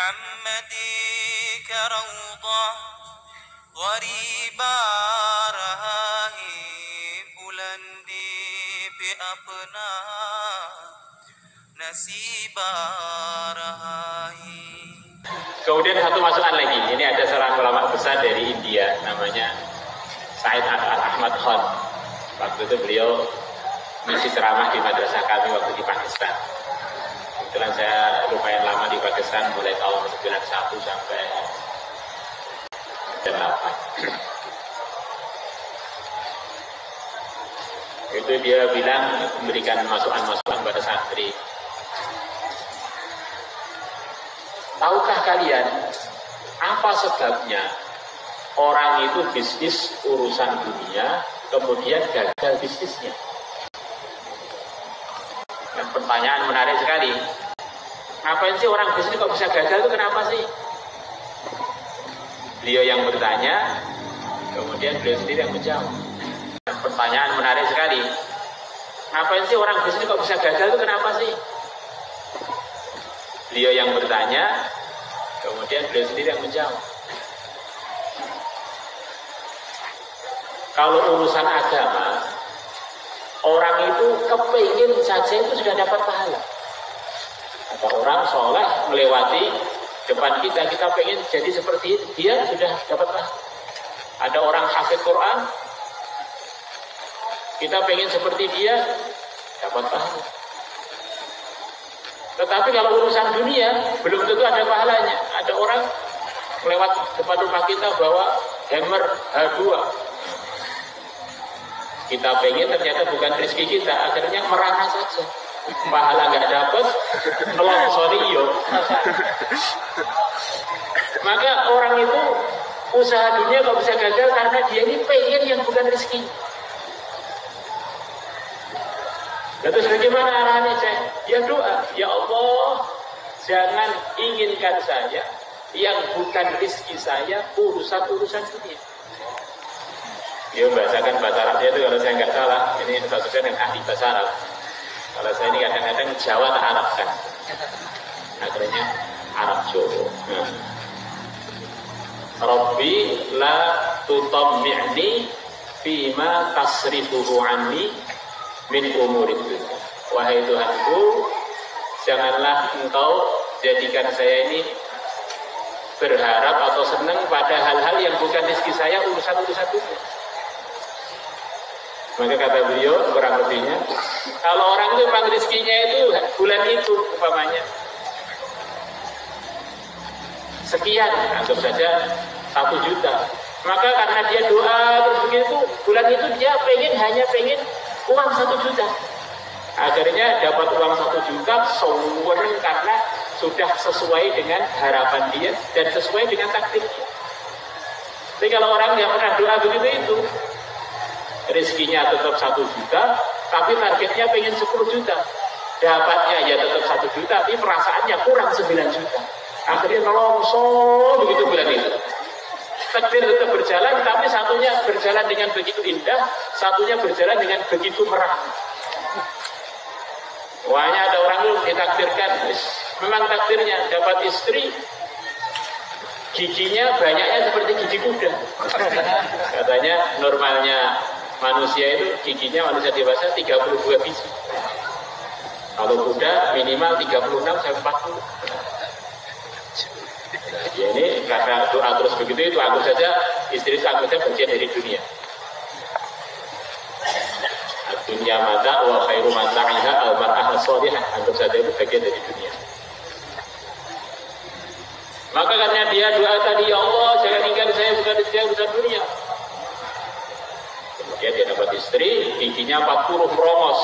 محمدك روضة غريبا رهاهي بلندي بأبنا نسيبا رهاهي. Kemudian satu masukan lagi, ini ada seorang ulama besar dari India namanya Said Ahmad Khan. Waktu itu beliau misi ceramah di madrasah kami waktu di Pakistan. Kebetulan saya lumayan lama di Pakistan, mulai tahun 91 sampai 8. Itu dia bilang, memberikan masukan-masukan pada santri. Tahukah kalian apa sebabnya orang itu bisnis urusan dunia kemudian gagal bisnisnya? Dan pertanyaan menarik sekali. Ngapain sih orang bisnis kok bisa gagal itu, kenapa sih? Beliau yang bertanya, kemudian beliau sendiri yang menjawab. Dan pertanyaan menarik sekali. Ngapain sih orang bisnis kok bisa gagal itu, kenapa sih? Beliau yang bertanya, kemudian beliau sendiri yang menjawab. Kalau urusan agama, orang itu kepingin saja itu sudah dapat pahala. Ada orang soleh melewati depan kita, kita pengen jadi seperti dia, sudah dapat pahala. Ada orang hafid Quran, kita pengen seperti dia, dapat pahala. Tetapi kalau urusan dunia, belum tentu ada pahalanya. Ada orang melewat depan rumah kita bawa hammer H2. Kita pengen, ternyata bukan rezeki kita, akhirnya merana saja. Pahala nggak dapat, melongsori yo. Maka orang itu usaha dunia kok bisa gagal karena dia ini pengen yang bukan rezeki. Lalu bagaimana arahannya saya? Ya doa, ya Allah, jangan inginkan saya yang bukan rezeki saya urusan-urusan dunia. Dia membahasakan bahasa Arabnya itu, kalau saya nggak salah, ini satu-satunya yang ahli bahasa Arab. Kalau saya ini kadang-kadang Jawa tak Arab kan, akhirnya Arab Jawa. Rabbi la tutammi'ni fima tasrifuhu anni min umurid dunia. Wahai Tuhanku, janganlah engkau jadikan saya ini berharap atau senang pada hal-hal yang bukan rezeki saya, urusan-urusan dunia. Maka kata beliau, kurang lebihnya, kalau orang itu memang rezekinya itu bulan itu umpamanya sekian, anggap saja 1 juta, maka karena dia doa terus begitu, bulan itu dia hanya pengen uang 1 juta. Akhirnya dapat uang 1 juta sewenang karena sudah sesuai dengan harapan dia dan sesuai dengan takdirnya. Tapi kalau orang yang pernah doa begitu itu, rezekinya tetap 1 juta, tapi targetnya pengen 10 juta. Dapatnya ya tetap 1 juta, tapi perasaannya kurang 9 juta. Akhirnya nolongsor begitu bulan itu. Takdir tetap berjalan, tapi satunya berjalan dengan begitu indah, satunya berjalan dengan begitu merah. Wahnya ada orang itu ditakdirkan, memang takdirnya dapat istri, giginya banyaknya seperti gigi kuda. Katanya normalnya manusia itu giginya manusia dewasa 32 biji. Kalau kuda minimal 36 sampai 40. Ya ini karena doa terus begitu itu anggap saja istri itu anggap saja bagian dari dunia. Dunia mata wa khairu mata'iha al-mar'ah as-salihah, anggap saja itu bagian dari dunia. Maka karena dia doa tadi, ya Allah jangan tinggal saya bukan rezeki urusan dunia. Kemudian dia dapat istri, giginya 40 merongos.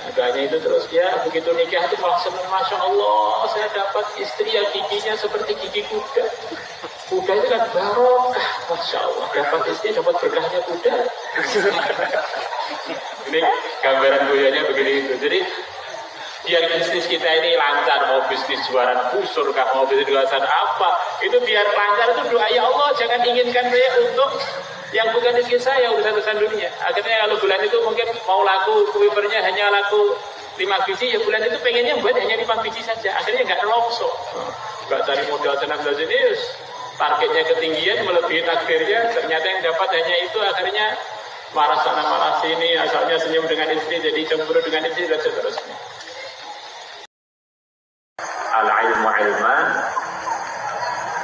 Agaknya itu terus dia begitu nikah itu malah senang, Masya Allah saya dapat istri yang giginya seperti gigi kuda. Kuda itu kan barokah, Masya Allah dapat istri dapat berkahnya kuda. Ini gambaran goyanya begini itu. Jadi biar bisnis kita ini lancar, mau bisnis jualan busur kah, mau bisnis jualan apa, itu biar lancar itu doa, ya Allah jangan inginkan saya untuk yang bukan rezeki saya, urusan-urusan dunia. Akhirnya kalau bulan itu mungkin mau laku, kuipernya hanya laku 5 biji, ya bulan itu pengennya buat hanya 5 biji saja, akhirnya nggak nelongso, nggak cari modal tenang belajar ini, targetnya ketinggian melebihi takdirnya, ternyata yang dapat hanya itu, akhirnya marah sana marah sini, asalnya senyum dengan istri jadi cemburu dengan istri dan seterusnya. Al-ilmu ilman,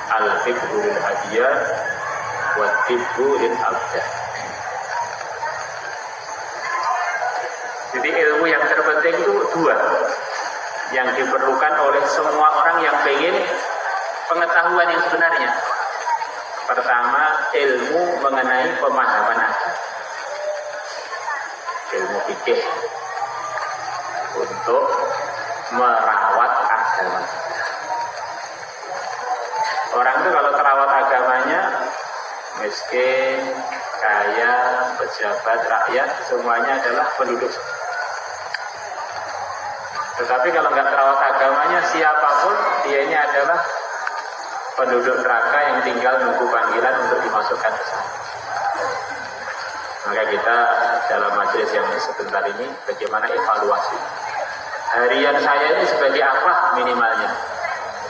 al-fikru lil hadiyah, wa tibbu lil abdah. Jadi ilmu yang terpenting itu 2 yang diperlukan oleh semua orang yang ingin pengetahuan yang sebenarnya. Pertama, ilmu mengenai pemahaman agama, ilmu fikih untuk merawat agama. Orang itu kalau terawat agamanya, miskin, kaya, pejabat, rakyat, semuanya adalah penduduk. Tetapi kalau nggak terawat agamanya, siapapun dia ini adalah penduduk neraka yang tinggal nunggu panggilan untuk dimasukkan ke sana. Maka kita dalam majelis yang sebentar ini bagaimana evaluasi harian saya ini sebagai apa minimalnya.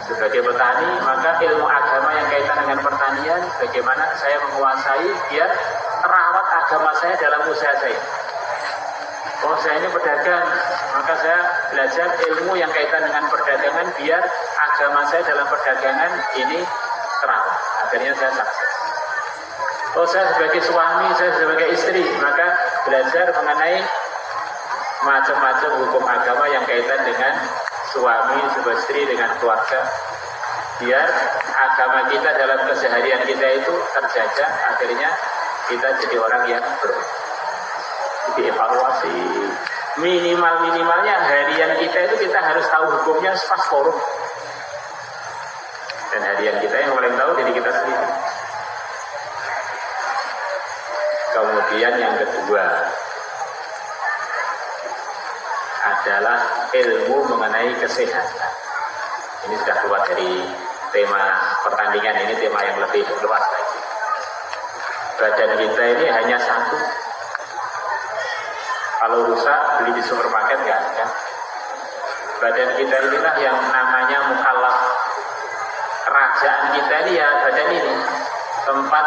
Sebagai petani, maka ilmu agama yang kaitan dengan pertanian, bagaimana saya menguasai biar terawat agama saya dalam usaha saya. Oh, saya ini pedagang, maka saya belajar ilmu yang kaitan dengan perdagangan biar agama saya dalam perdagangan ini terawat. Akhirnya saya sukses. Oh, saya sebagai suami, saya sebagai istri, maka belajar mengenai macam-macam hukum agama yang kaitan dengan suami, istri, dengan keluarga, biar agama kita dalam keseharian kita itu terjaga, akhirnya kita jadi orang yang dievaluasi. Minimalnya harian kita itu kita harus tahu hukumnya pas forum, dan harian kita yang paling tahu diri kita sendiri. Kemudian yang kedua adalah ilmu mengenai kesehatan. Ini sudah keluar dari tema pertandingan, ini tema yang lebih luas lagi. Badan kita ini hanya satu. Kalau rusak beli di supermarket nggak ada. Badan kita inilah yang namanya mukallaf. Kerajaan kita ini ya badan ini, tempat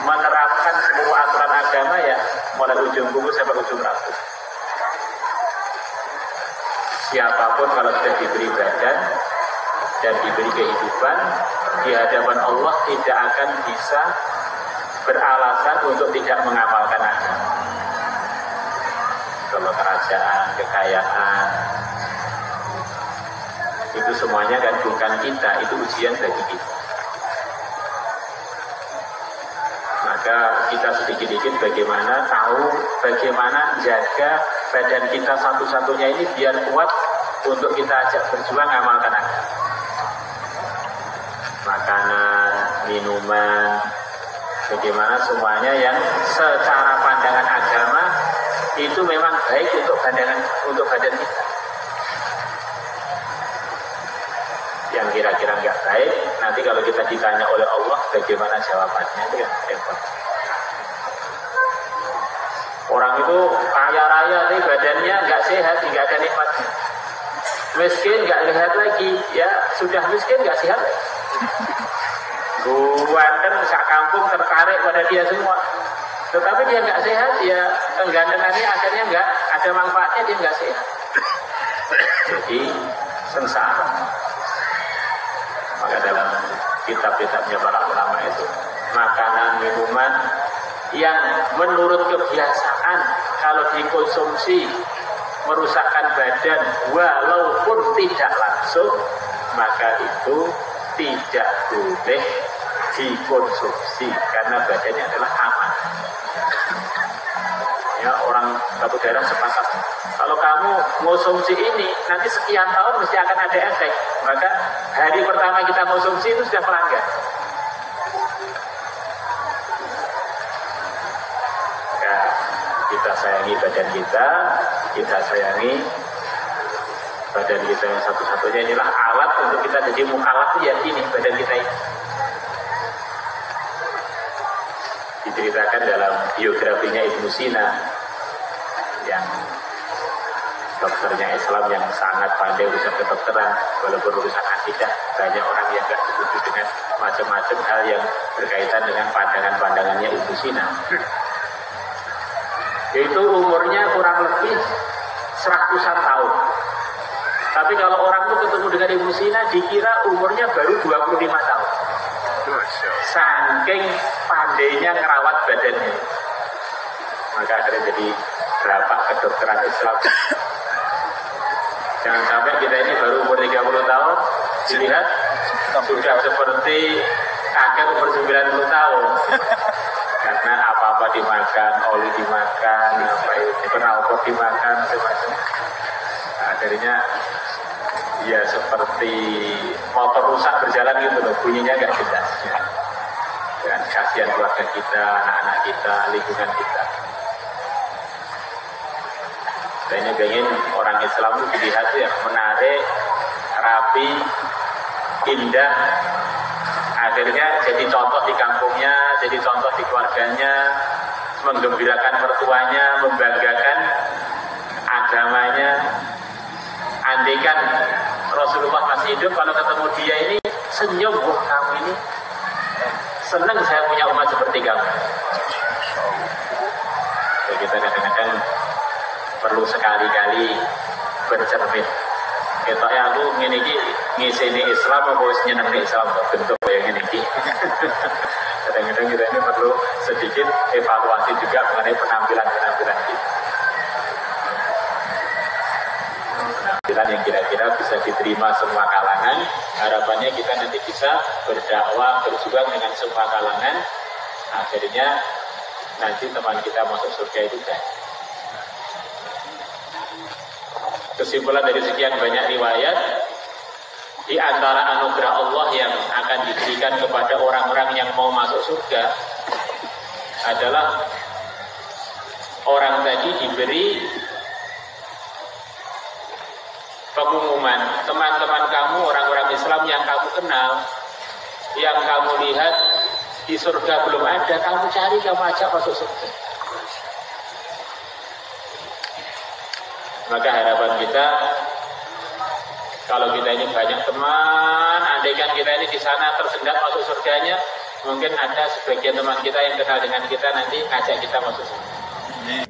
menerapkan seluruh aturan agama ya, mulai ujung kuku sampai ujung rambut. Siapapun kalau sudah diberi badan dan diberi kehidupan, di hadapan Allah tidak akan bisa beralasan untuk tidak mengamalkan agama. Kalau kerajaan, kekayaan, itu semuanya kan bukan kita, itu ujian bagi kita. Maka kita sedikit-sedikit bagaimana tahu, bagaimana jaga badan kita satu-satunya ini biar kuat untuk kita ajak berjuang amalkan agama. Makanan, minuman, bagaimana semuanya yang secara pandangan agama itu memang baik untuk badan kita. Yang kira-kira nggak baik, nanti kalau kita ditanya oleh Allah bagaimana jawabannya, itu yang repot. Orang itu kaya raya nih badannya nggak sehat, nggak ada nikmatnya. Miskin nggak sehat lagi, ya sudah miskin nggak sehat lagi. Ganteng sak kampung tertarik pada dia semua. Tetapi dia nggak sehat, ya kegantengannya akhirnya nggak ada manfaatnya, dia nggak sehat. Jadi sengsara. Maka dalam kitab-kitabnya para ulama itu, makanan, minuman yang menurut kebiasaan kalau dikonsumsi merusakkan badan walaupun tidak langsung, maka itu tidak boleh dikonsumsi karena badannya adalah aman. Ya, orang satu daerah sepakat, kalau kamu konsumsi ini nanti sekian tahun mesti akan ada efek. Maka hari pertama kita konsumsi itu sudah melanggar. Ya, kita sayangi badan kita sayangi badan kita yang satu-satunya. Inilah alat untuk kita jadi mukallaf, ya ini badan kita ini. Diceritakan dalam biografinya Ibnu Sina yang dokternya Islam yang sangat pandai urusan kedokteran, walaupun urusan akidah banyak orang yang gak setuju dengan macam-macam hal yang berkaitan dengan pandangan-pandangannya Ibnu Sina. Yaitu umurnya kurang lebih 100-an tahun. Tapi kalau orang itu ketemu dengan Ibnu Sina dikira umurnya baru 25 tahun. Saking pandainya ngerawat badannya. Maka akhirnya jadi berapa kedokteran Islam. Jangan sampai kita ini baru umur 30 tahun dilihat sudah seperti kakek umur 90 tahun. Karena apa-apa dimakan, oli dimakan, apa itu knalpot dimakan, macam-macam. Akhirnya ya seperti motor rusak berjalan gitu loh, bunyinya nggak jelas. Ya. Dan kasihan keluarga kita, anak-anak kita, lingkungan kita. Saya ini pengen orang Islam itu dilihat ya menarik, rapi, indah. Akhirnya jadi contoh di kampungnya, jadi contoh di keluarganya, menggembirakan mertuanya, membanggakan agamanya. Andaikan Rasulullah masih hidup, kalau ketemu dia ini senyum, wah kamu ini senang saya punya umat seperti kamu. Jadi kita kadang-kadang perlu sekali-kali bercermin. Kita aku ngisi Islam, mau nyenang Islam bentuk yang ini. Kadang-kadang kita ini perlu sedikit evaluasi juga mengenai penampilan-penampilan kita. Penampilan yang kira-kira bisa diterima semua kalangan. Harapannya kita nanti bisa berdakwah, berjuang dengan semua kalangan. Akhirnya nanti teman kita masuk surga itu kan. Kesimpulan dari sekian banyak riwayat, di antara anugerah Allah yang akan diberikan kepada orang-orang yang mau masuk surga adalah orang tadi diberi pengumuman, teman-teman kamu, orang-orang Islam yang kamu kenal, yang kamu lihat di surga belum ada, kamu cari, kamu ajak masuk surga. Maka harapan kita, kalau kita ini banyak teman, andaikan kita ini di sana tersendat masuk surganya, mungkin ada sebagian teman kita yang kenal dengan kita nanti ngajak kita masuk surga.